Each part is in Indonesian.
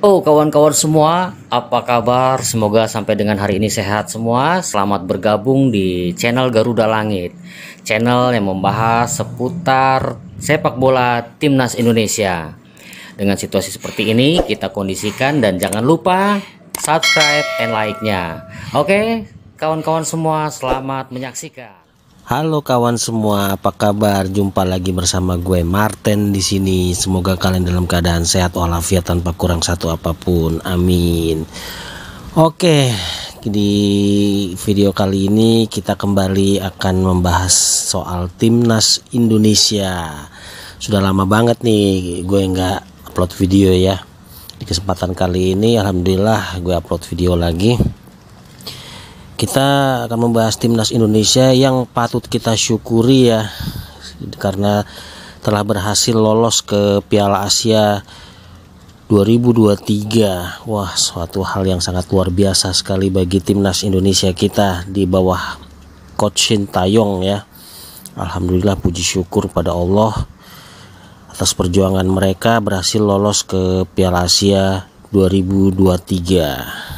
Oh kawan-kawan semua, apa kabar? Semoga sampai dengan hari ini sehat semua. Selamat bergabung di channel Garuda Langit, channel yang membahas seputar sepak bola Timnas Indonesia. Dengan situasi seperti ini, kita kondisikan dan jangan lupa subscribe and like-nya. Oke, kawan-kawan semua, selamat menyaksikan. Halo kawan semua, apa kabar? Jumpa lagi bersama gue Martin di sini. Semoga kalian dalam keadaan sehat walafiat tanpa kurang satu apapun. Amin. Oke, di video kali ini kita kembali akan membahas soal Timnas Indonesia. Sudah lama banget nih gue nggak upload video ya. Di kesempatan kali ini alhamdulillah gue upload video lagi. Kita akan membahas Timnas Indonesia yang patut kita syukuri ya, karena telah berhasil lolos ke Piala Asia 2023. Wah, suatu hal yang sangat luar biasa sekali bagi Timnas Indonesia kita di bawah Coach Sintayong ya. Alhamdulillah, puji syukur pada Allah atas perjuangan mereka berhasil lolos ke Piala Asia 2023.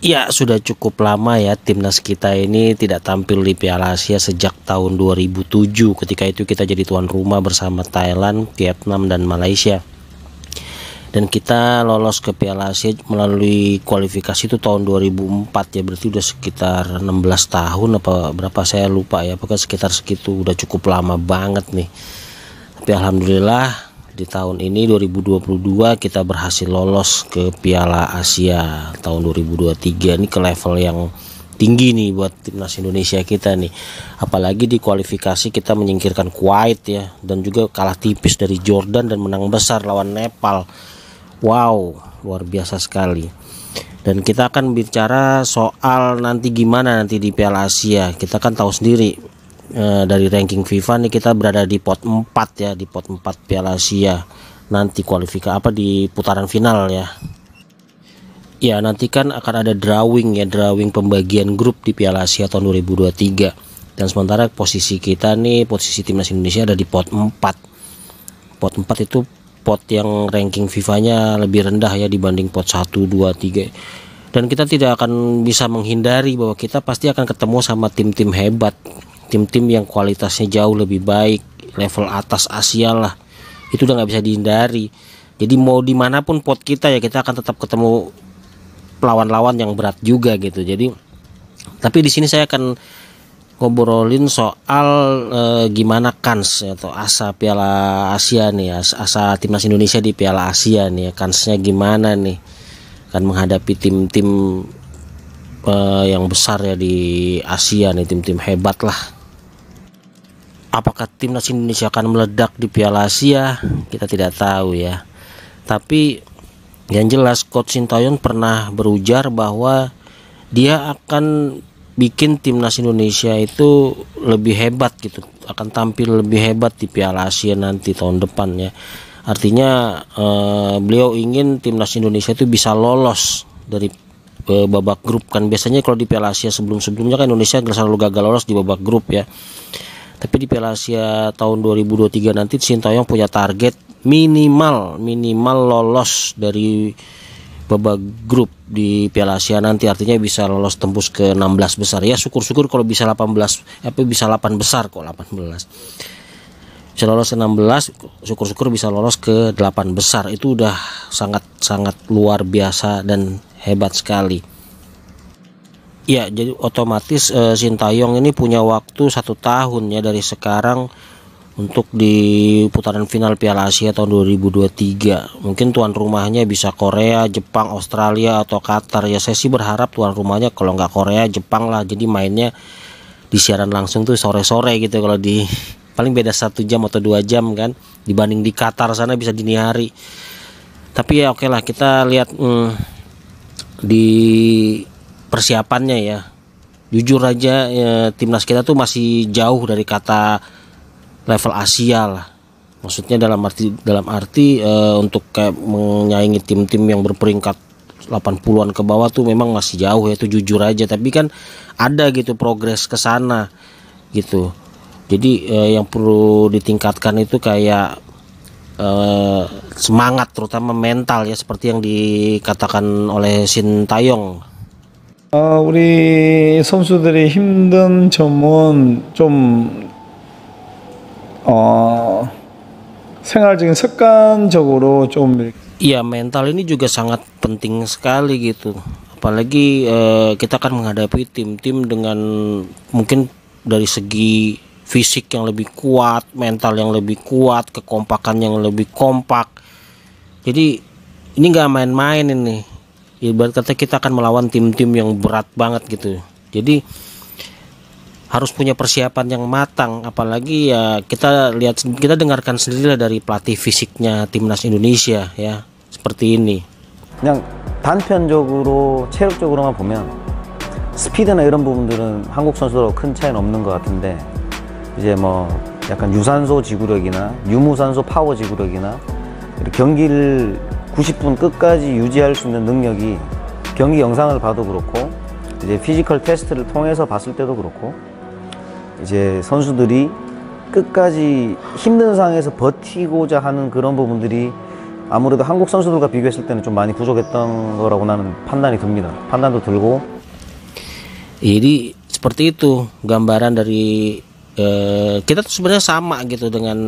Ya, sudah cukup lama ya timnas kita ini tidak tampil di Piala Asia sejak tahun 2007. Ketika itu kita jadi tuan rumah bersama Thailand, Vietnam, dan Malaysia. Dan kita lolos ke Piala Asia melalui kualifikasi itu tahun 2004 ya, berarti udah sekitar 16 tahun apa berapa saya lupa ya, pokoknya sekitar segitu, udah cukup lama banget nih. Tapi alhamdulillah di tahun ini 2022 kita berhasil lolos ke Piala Asia tahun 2023. Ini ke level yang tinggi nih buat timnas Indonesia kita nih. Apalagi di kualifikasi kita menyingkirkan Kuwait ya, dan juga kalah tipis dari Jordan dan menang besar lawan Nepal. Wow, luar biasa sekali. Dan kita akan bicara soal nanti gimana nanti di Piala Asia. Kita kan tahu sendiri dari ranking FIFA nih kita berada di pot 4 ya, di pot 4 Piala Asia nanti kualifikasi di putaran final ya. Ya, nanti kan akan ada drawing ya, drawing pembagian grup di Piala Asia tahun 2023. Dan sementara posisi kita nih, posisi timnas Indonesia ada di pot 4. Pot 4 itu pot yang ranking FIFA-nya lebih rendah ya dibanding pot 1, 2, 3. Dan kita tidak akan bisa menghindari bahwa kita pasti akan ketemu sama tim-tim hebat, tim-tim yang kualitasnya jauh lebih baik, level atas Asia lah. Itu udah nggak bisa dihindari. Jadi mau dimanapun pot kita ya, kita akan tetap ketemu lawan-lawan yang berat juga gitu. Jadi tapi di sini saya akan ngobrolin soal gimana kans atau asa Piala Asia nih, asa timnas Indonesia di Piala Asia nih, kansnya gimana nih kan menghadapi tim-tim yang besar ya di Asia nih, tim-tim hebat lah. Apakah timnas Indonesia akan meledak di Piala Asia? Kita tidak tahu ya. Tapi yang jelas Coach Sintayong pernah berujar bahwa dia akan bikin timnas Indonesia itu lebih hebat gitu, akan tampil lebih hebat di Piala Asia nanti tahun depan ya. Artinya beliau ingin timnas Indonesia itu bisa lolos dari babak grup. Kan biasanya kalau di Piala Asia sebelum-sebelumnya kan Indonesia selalu gagal lolos di babak grup ya. Tapi di Piala Asia tahun 2023 nanti Sintayong punya target minimal lolos dari babak grup di Piala Asia nanti, artinya bisa lolos tembus ke 16 besar ya. Syukur-syukur kalau bisa 18, bisa 8 besar kok, 18. Bisa lolos ke 16, syukur-syukur bisa lolos ke 8 besar. Itu udah sangat luar biasa dan hebat sekali. Ya, jadi otomatis Sintayong ini punya waktu 1 tahun ya dari sekarang untuk di putaran final Piala Asia tahun 2023. Mungkin tuan rumahnya bisa Korea, Jepang, Australia, atau Qatar ya. Saya sih berharap tuan rumahnya kalau nggak Korea, Jepang lah. Jadi mainnya di siaran langsung tuh sore-sore gitu, kalau di paling beda 1 jam atau 2 jam kan, dibanding di Qatar sana bisa dini hari. Tapi ya oke lah, kita lihat di persiapannya ya. Jujur aja ya, timnas kita tuh masih jauh dari kata level Asia lah. Maksudnya dalam arti untuk kayak menyaingi tim-tim yang berperingkat 80-an ke bawah tuh memang masih jauh ya, itu jujur aja. Tapi kan ada gitu progres ke sana gitu. Jadi yang perlu ditingkatkan itu kayak semangat, terutama mental ya, seperti yang dikatakan oleh Sintayong. 우리 선수들이 힘든 점은 좀 생활적인 습관적으로 좀 Iya, mental ini juga sangat penting sekali gitu. Apalagi kita akan menghadapi tim-tim dengan mungkin dari segi fisik yang lebih kuat, mental yang lebih kuat, kekompakan yang lebih kompak. Jadi ini nggak main-main ini. Ibarat kata kita akan melawan tim-tim yang berat banget gitu. Jadi harus punya persiapan yang matang. Apalagi ya kita dengarkan sendirilah dari pelatih fisiknya timnas Indonesia ya, seperti ini. 그냥 단편적으로 체력적으로만 보면 스피드나 이런 부분들은 한국 선수들하고 큰 차이는 없는 것 같은데, 이제 뭐 약간 유산소 지구력이나 유무산소 파워 지구력이나 경기를 90분 끝까지 유지할 수 있는 능력이 경기 영상을 봐도 그렇고 이제 피지컬 테스트를 통해서 봤을 때도 그렇고, 이제 선수들이 끝까지 힘든 상황에서 버티고자 하는 그런 부분들이 아무래도 한국 선수들과 비교했을 때는 좀 많이 부족했던 거라고 나는 판단이 듭니다. 판단도 들고. Jadi seperti itu gambaran dari kita tuh sebenarnya sama gitu dengan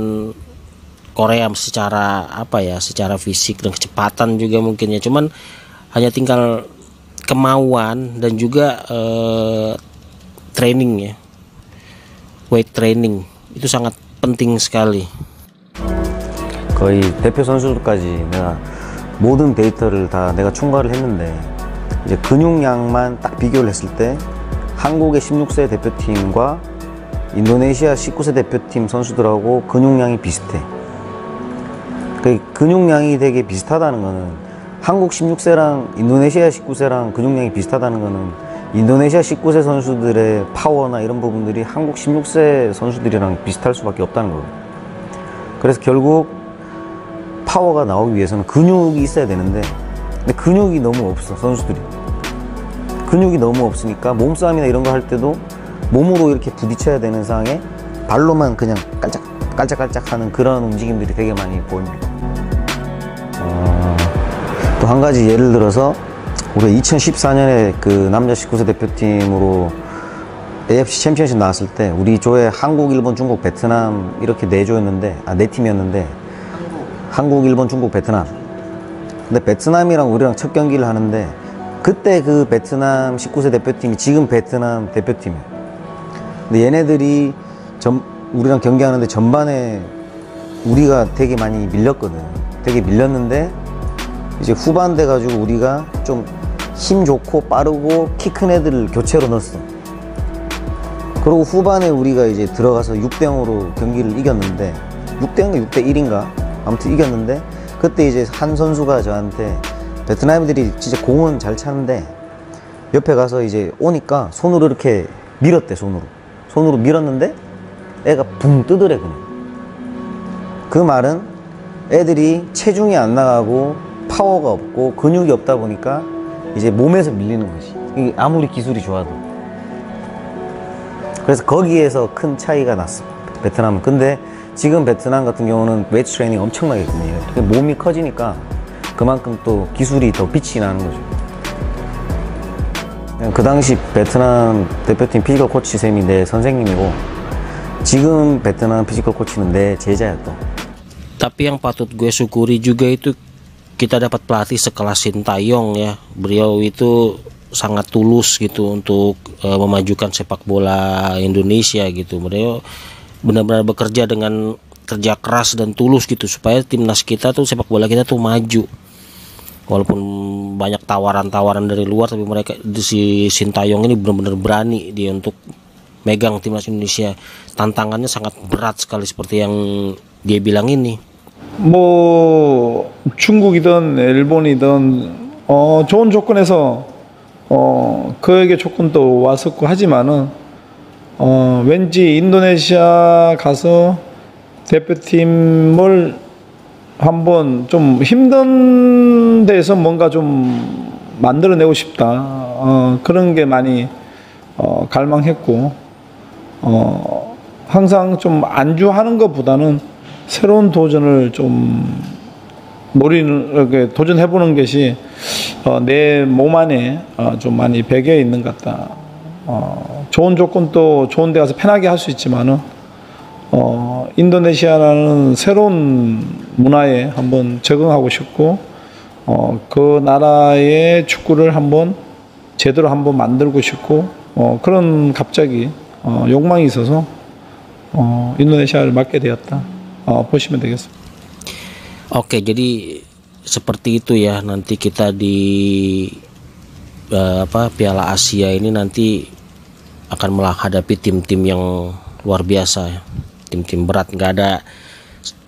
Korea secara apa ya, secara fisik dan kecepatan juga mungkin ya, cuman hanya tinggal kemauan dan juga training ya, weight training itu sangat penting sekali. 거의 대표 선수들까지 내가 모든 데이터를 다 내가 총괄을 했는데, 이제 근육량만 딱 비교를 했을 때 한국의 16세 대표팀과 인도네시아 19세 대표팀 선수들하고 근육량이 비슷해. 그 근육량이 되게 비슷하다는 거는, 한국 16세랑 인도네시아 19세랑 근육량이 비슷하다는 거는 인도네시아 19세 선수들의 파워나 이런 부분들이 한국 16세 선수들이랑 비슷할 수밖에 없다는 거예요. 그래서 결국 파워가 나오기 위해서는 근육이 있어야 되는데, 근데 근육이 너무 없어, 선수들이. 근육이 너무 없으니까 몸싸움이나 이런 거 할 때도 몸으로 이렇게 부딪혀야 되는 상황에 발로만 그냥 깔짝깔짝 하는 그런 움직임들이 되게 많이 보입니다. 또 한 가지 예를 들어서 우리가 2014년에 그 남자 19세 대표팀으로 AFC 챔피언십 나왔을 때 우리 조에 한국, 일본, 중국, 베트남 이렇게 네 조였는데, 네 팀이었는데, 한국, 일본, 중국, 베트남. 근데 베트남이랑 우리랑 첫 경기를 하는데, 그때 그 베트남 19세 대표팀이 지금 베트남 대표팀이에요. 근데 얘네들이 우리랑 경기하는데 전반에 우리가 되게 많이 밀렸거든. 되게 밀렸는데 이제 후반 돼가지고 우리가 좀 힘 좋고 빠르고 키 큰 애들을 교체로 넣었어. 그리고 후반에 우리가 이제 들어가서 6대0으로 경기를 이겼는데, 6대0인가 6대1인가 아무튼 이겼는데, 그때 이제 한 선수가 저한테, 베트남인들이 진짜 공은 잘 차는데 옆에 가서 이제 오니까 손으로 이렇게 밀었대. 손으로 밀었는데 애가 붕 뜨더래. 그냥 그 말은 애들이 체중이 안 나가고 파워가 없고 근육이 없다 보니까 이제 몸에서 밀리는 거지, 아무리 기술이 좋아도. 그래서 거기에서 큰 차이가 났어, 베트남은. 근데 지금 베트남 같은 경우는 웨이트 트레이닝 엄청나게 해요. 몸이 커지니까 그만큼 또 기술이 더 빛이 나는 거죠. 그 당시 베트남 대표팀 피지컬 코치 쌤이 내 선생님이고, 지금 베트남 피지컬 코치는 내 제자야 또. Tapi yang patut gue syukuri juga itu kita dapat pelatih sekelas Sintayong ya. Beliau itu sangat tulus gitu untuk memajukan sepak bola Indonesia gitu. Beliau benar-benar bekerja dengan kerja keras dan tulus gitu supaya timnas kita tuh, sepak bola kita tuh maju. Walaupun banyak tawaran-tawaran dari luar, tapi si Sintayong ini benar-benar berani dia untuk megang timnas Indonesia. Tantangannya sangat berat sekali seperti yang dia bilang ini. 뭐 중국이든 일본이든 좋은 조건에서 그에게 조건도 왔었고 하지만은 왠지 인도네시아 가서 대표팀을 한번 좀 힘든 데서 뭔가 좀 만들어내고 싶다, 그런 게 많이 갈망했고, 항상 좀 안주하는 것보다는 새로운 도전을 좀 이렇게 도전해보는 것이 내 몸 안에 좀 많이 배겨 있는 것 같다. 좋은 조건도 좋은 데 가서 편하게 할 수 있지만은 인도네시아라는 새로운 문화에 한번 적응하고 싶고 그 나라의 축구를 한번 제대로 한번 만들고 싶고 그런 갑자기 욕망이 있어서 인도네시아를 맡게 되었다. 보시면 되겠습니다. Oke, jadi seperti itu ya. Nanti kita di Piala Asia ini nanti akan menghadapi tim-tim yang luar biasa ya. Tim-tim berat, nggak ada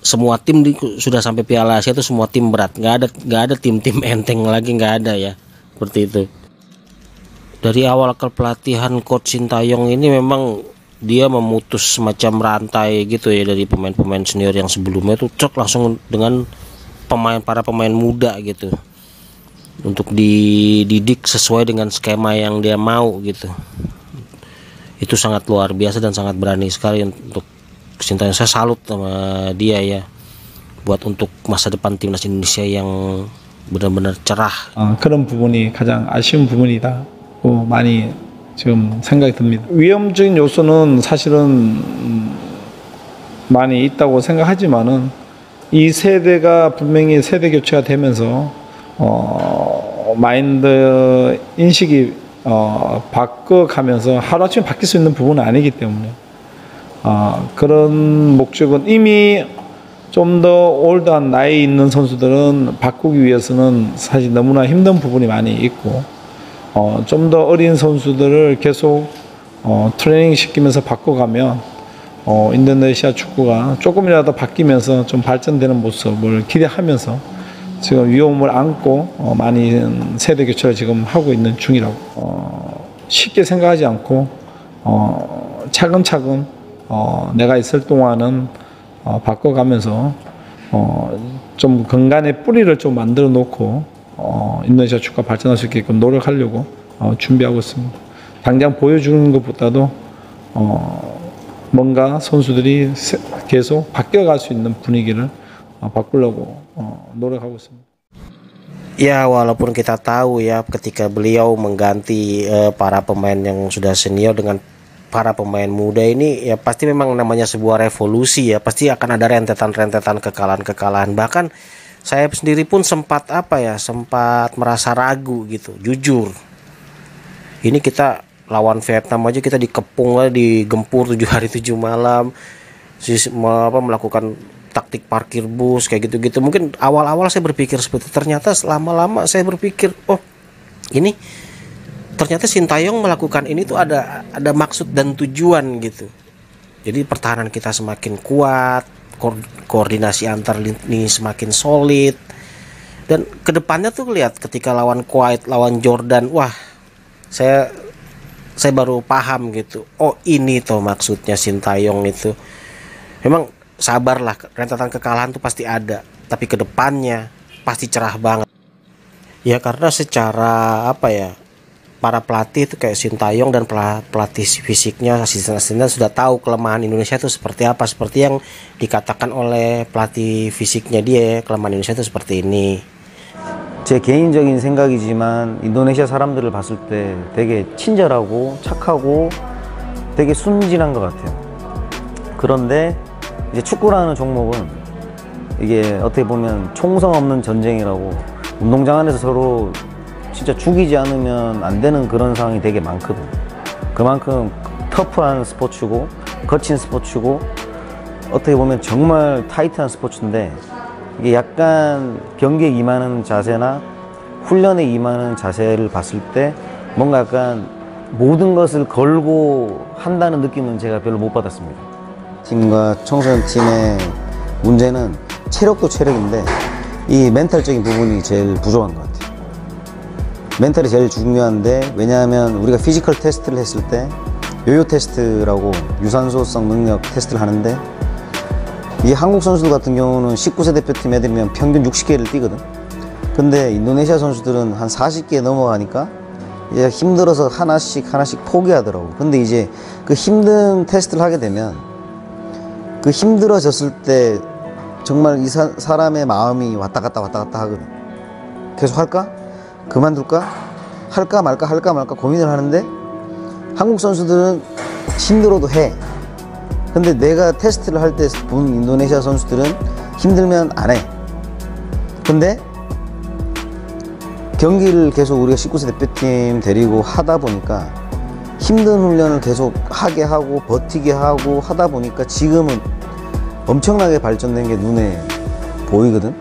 semua tim sudah sampai Piala Asia itu semua tim berat, nggak ada tim-tim enteng lagi, nggak ada ya, seperti itu. Dari awal kepelatihan Coach Sintayong ini memang dia memutus semacam rantai gitu ya dari pemain-pemain senior yang sebelumnya tuh langsung dengan para pemain muda gitu untuk dididik sesuai dengan skema yang dia mau gitu. Itu sangat luar biasa dan sangat berani sekali untuk Sintayong. Saya salut sama dia ya buat untuk masa depan timnas Indonesia yang benar-benar cerah. 그런 부분이 가장 아쉬운 부분이다고 많이 지금 생각이 듭니다. 위험적인 요소는 사실은 많이 있다고 생각하지만은 이 세대가 분명히 세대 교체가 되면서 마인드 인식이 바꿔가면서 하루아침에 바뀔 수 있는 부분은 아니기 때문에 그런 목적은 이미 좀 더 올드한 나이 있는 선수들은 바꾸기 위해서는 사실 너무나 힘든 부분이 많이 있고 좀 더 어린 선수들을 계속 트레이닝 시키면서 바꿔가면 인도네시아 축구가 조금이라도 바뀌면서 좀 발전되는 모습을 기대하면서 지금 위험을 안고 많이 세대 교체를 지금 하고 있는 중이라고 쉽게 생각하지 않고 차근차근 내가 있을 동안은 바꿔가면서 좀 근간의 뿌리를 좀 만들어 놓고 인도네시아 축구가 발전할 수 있게끔 노력하려고 준비하고 있습니다. 당장 보여주는 것보다도 뭔가 선수들이 계속 바뀌어갈 수 있는 분위기를 바꾸려고 노력하고 있습니다. Ya, walaupun kita tahu ya ketika beliau mengganti para pemain yang sudah senior dengan para pemain muda ini ya pasti memang namanya sebuah revolusi ya, pasti akan ada rentetan-rentetan kekalahan-kekalahan. Bahkan saya sendiri pun sempat sempat merasa ragu gitu, jujur. Ini kita lawan Vietnam aja kita dikepung lah, digempur 7 hari 7 malam, melakukan taktik parkir bus kayak gitu-gitu. Mungkin awal-awal saya berpikir seperti itu, ternyata lama-lama saya berpikir ini ternyata Sintayong melakukan ini tuh ada maksud dan tujuan gitu. Jadi pertahanan kita semakin kuat, koordinasi antar lini semakin solid, dan kedepannya tuh lihat ketika lawan Kuwait, lawan Jordan, wah saya baru paham gitu. Oh ini tuh maksudnya Sintayong itu. Memang sabarlah, rentetan kekalahan tuh pasti ada, tapi kedepannya pasti cerah banget. Ya karena secara para pelatih itu kayak Sintayong dan pelatih fisiknya, asisten-asisten sudah tahu kelemahan Indonesia itu seperti apa. Seperti yang dikatakan oleh pelatih fisiknya dia, kelemahan Indonesia itu seperti ini. 제 개인적인 생각이지만 인도네시아 사람들을 봤을 때 되게 친절하고 착하고 되게 순진한 것 같아요. 그런데 이제 축구라는 종목은 이게 어떻게 보면 총성 없는 전쟁이라고, 운동장 안에서 서로 진짜 죽이지 않으면 안 되는 그런 상황이 되게 많거든. 그만큼 터프한 스포츠고 거친 스포츠고 어떻게 보면 정말 타이트한 스포츠인데, 이게 약간 경기에 임하는 자세나 훈련에 임하는 자세를 봤을 때 뭔가 약간 모든 것을 걸고 한다는 느낌은 제가 별로 못 받았습니다. 팀과 청소년 팀의 문제는 체력도 체력인데 이 멘탈적인 부분이 제일 부족한 것 같아요. 멘탈이 제일 중요한데, 왜냐하면 우리가 피지컬 테스트를 했을 때 요요 테스트라고 유산소성 능력 테스트를 하는데, 이 한국 선수들 같은 경우는 19세 대표팀 애들이면 평균 60개를 뛰거든. 근데 인도네시아 선수들은 한 40개 넘어가니까 이제 힘들어서 하나씩 포기하더라고. 근데 이제 그 힘든 테스트를 하게 되면 그 힘들어졌을 때 정말 이 사람의 마음이 왔다 갔다 하거든. 계속 할까? 그만둘까? 할까 말까 고민을 하는데, 한국 선수들은 힘들어도 해. 근데 내가 테스트를 할 때 본 인도네시아 선수들은 힘들면 안 해. 근데 경기를 계속 우리가 19세 대표팀 데리고 하다 보니까 힘든 훈련을 계속 하게 하고 버티게 하고 하다 보니까 지금은 엄청나게 발전된 게 눈에 보이거든.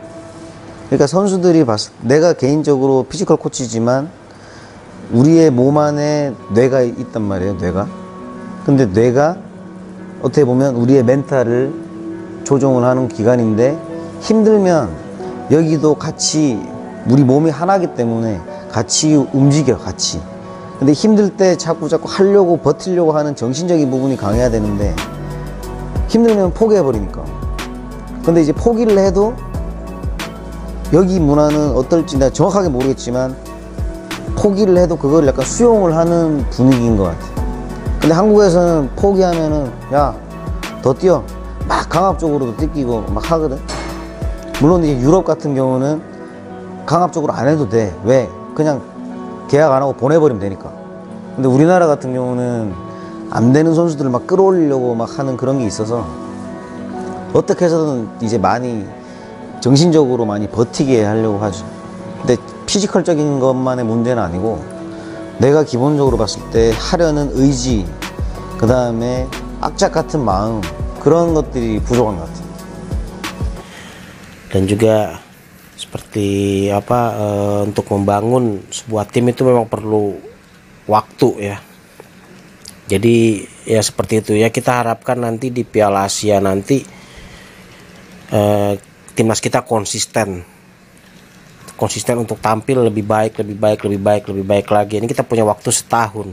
그러니까 선수들이 내가 개인적으로 피지컬 코치지만 우리의 몸 안에 뇌가 있단 말이에요. 근데 뇌가 어떻게 보면 우리의 멘탈을 조종을 하는 기관인데, 힘들면 여기도 같이, 우리 몸이 하나이기 때문에 같이 움직여, 같이. 근데 힘들 때 자꾸 하려고 버티려고 하는 정신적인 부분이 강해야 되는데, 힘들면 포기해버리니까. 근데 이제 포기를 해도 여기 문화는 어떨지 내가 정확하게 모르겠지만, 포기를 해도 그걸 약간 수용을 하는 분위기인 것 같아. 근데 한국에서는 포기하면은 야, 더 뛰어, 막 강압적으로도 뛰기고 막 하거든. 물론 이제 유럽 같은 경우는 강압적으로 안 해도 돼. 왜? 그냥 계약 안 하고 보내버리면 되니까. 근데 우리나라 같은 경우는 안 되는 선수들을 막 끌어올리려고 막 하는 그런 게 있어서 어떻게 해서든 이제 많이 정신적으로 많이 버티게 하려고 하죠. 근데 피지컬적인 것만의 문제는 아니고, 내가 기본적으로 봤을 때 하려는 의지, 그 다음에 악착 같은 마음, 그런 것들이 부족한 것 같아요. Dan juga seperti apa, untuk membangun sebuah tim itu memang perlu waktu ya. Jadi ya seperti itu ya, kita harapkan nanti di Piala Asia nanti timnas kita konsisten untuk tampil lebih baik lagi. Ini kita punya waktu setahun.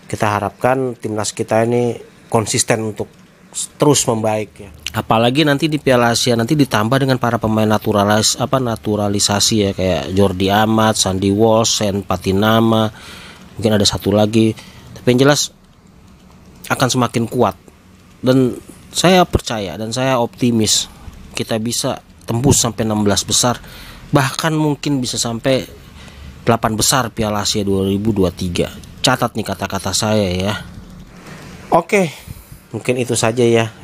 Kita harapkan timnas kita ini konsisten untuk terus membaik ya. Apalagi nanti di Piala Asia nanti ditambah dengan para pemain naturalisasi ya, kayak Jordi Amat, Sandy Walsh, Sen Patinama, mungkin ada satu lagi. Tapi yang jelas akan semakin kuat. Dan saya percaya dan saya optimis kita bisa tembus sampai 16 besar. Bahkan mungkin bisa sampai 8 besar Piala Asia 2023. Catat nih kata-kata saya ya. Oke, mungkin itu saja ya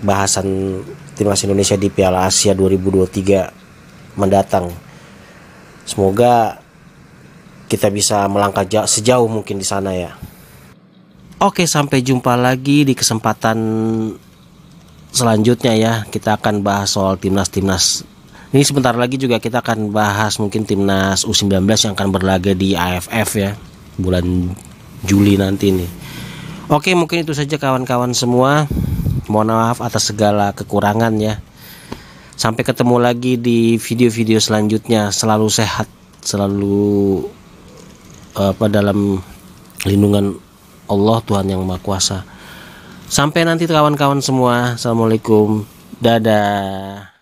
bahasan timnas Indonesia di Piala Asia 2023 mendatang. Semoga kita bisa melangkah sejauh mungkin di sana ya. Oke, sampai jumpa lagi di kesempatan selanjutnya ya. Kita akan bahas soal timnas. Ini sebentar lagi juga kita akan bahas mungkin timnas U19 yang akan berlaga di AFF ya, bulan Juli nanti nih. Oke, mungkin itu saja kawan-kawan semua. Mohon maaf atas segala kekurangan ya. Sampai ketemu lagi di video-video selanjutnya. Selalu sehat, selalu dalam lindungan Allah Tuhan Yang Maha Kuasa. Sampai nanti kawan-kawan semua. Assalamualaikum. Dadah.